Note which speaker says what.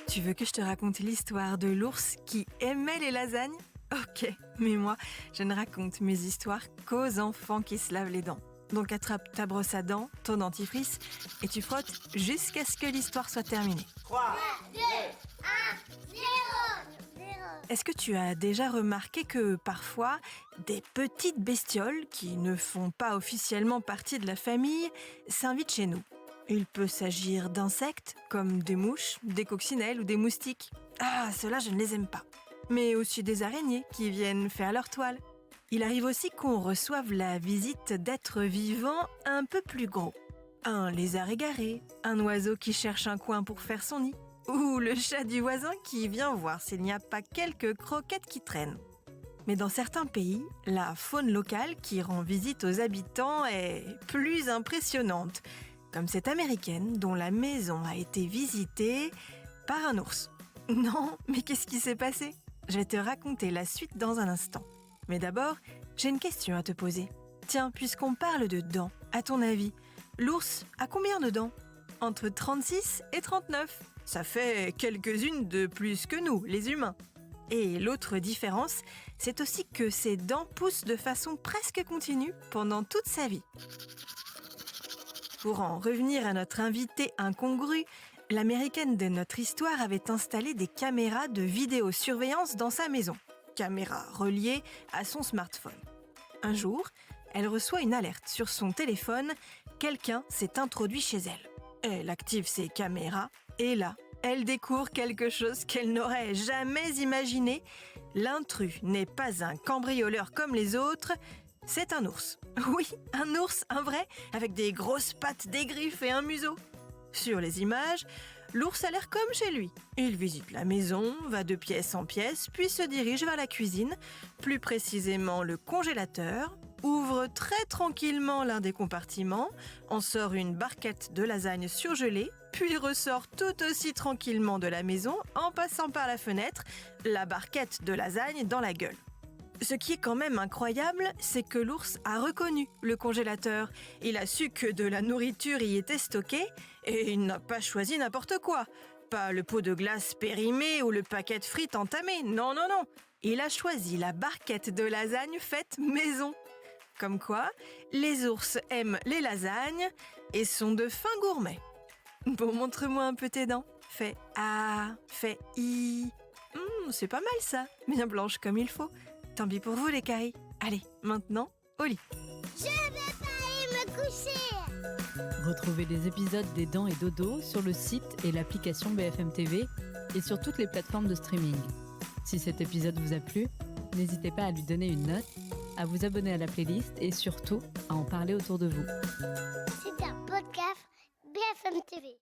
Speaker 1: Tu veux que je te raconte l'histoire de l'ours qui aimait les lasagnes ? Ok, mais moi, je ne raconte mes histoires qu'aux enfants qui se lavent les dents. Donc attrape ta brosse à dents, ton dentifrice, et tu frottes jusqu'à ce que l'histoire soit terminée.
Speaker 2: 3, 2, 1, 0.
Speaker 1: Est-ce que tu as déjà remarqué que parfois, des petites bestioles qui ne font pas officiellement partie de la famille s'invitent chez nous ? Il peut s'agir d'insectes, comme des mouches, des coccinelles ou des moustiques. Ah, ceux-là, je ne les aime pas. Mais aussi des araignées qui viennent faire leur toile. Il arrive aussi qu'on reçoive la visite d'êtres vivants un peu plus gros. Un lézard égaré, un oiseau qui cherche un coin pour faire son nid, ou le chat du voisin qui vient voir s'il n'y a pas quelques croquettes qui traînent. Mais dans certains pays, la faune locale qui rend visite aux habitants est plus impressionnante, comme cette américaine dont la maison a été visitée par un ours. Non, mais qu'est-ce qui s'est passé ? Je vais te raconter la suite dans un instant. Mais d'abord, j'ai une question à te poser. Tiens, puisqu'on parle de dents, à ton avis, l'ours a combien de dents ? Entre 36 et 39. Ça fait quelques-unes de plus que nous, les humains. Et l'autre différence, c'est aussi que ses dents poussent de façon presque continue pendant toute sa vie. Pour en revenir à notre invitée incongrue, l'américaine de notre histoire avait installé des caméras de vidéosurveillance dans sa maison. Caméras reliées à son smartphone. Un jour, elle reçoit une alerte sur son téléphone. Quelqu'un s'est introduit chez elle. Elle active ses caméras et là, elle découvre quelque chose qu'elle n'aurait jamais imaginé. L'intrus n'est pas un cambrioleur comme les autres, c'est un ours. Oui, un ours, un vrai, avec des grosses pattes, des griffes et un museau. Sur les images, l'ours a l'air comme chez lui. Il visite la maison, va de pièce en pièce, puis se dirige vers la cuisine, plus précisément le congélateur, ouvre très tranquillement l'un des compartiments, en sort une barquette de lasagne surgelée, puis ressort tout aussi tranquillement de la maison en passant par la fenêtre, la barquette de lasagne dans la gueule. Ce qui est quand même incroyable, c'est que l'ours a reconnu le congélateur. Il a su que de la nourriture y était stockée et il n'a pas choisi n'importe quoi. Pas le pot de glace périmé ou le paquet de frites entamé. Non, non, non. Il a choisi la barquette de lasagne faite maison. Comme quoi, les ours aiment les lasagnes et sont de fins gourmets. Bon, montre-moi un peu tes dents. Fais A, fais I. C'est pas mal ça, bien blanche comme il faut. Tant pis pour vous les cailles. Allez, maintenant, au lit.
Speaker 2: Je vais pas aller me coucher.
Speaker 3: Retrouvez les épisodes des Dents et Dodo sur le site et l'application BFM TV et sur toutes les plateformes de streaming. Si cet épisode vous a plu, n'hésitez pas à lui donner une note, à vous abonner à la playlist et surtout à en parler autour de vous.
Speaker 2: C'est un podcast BFM TV.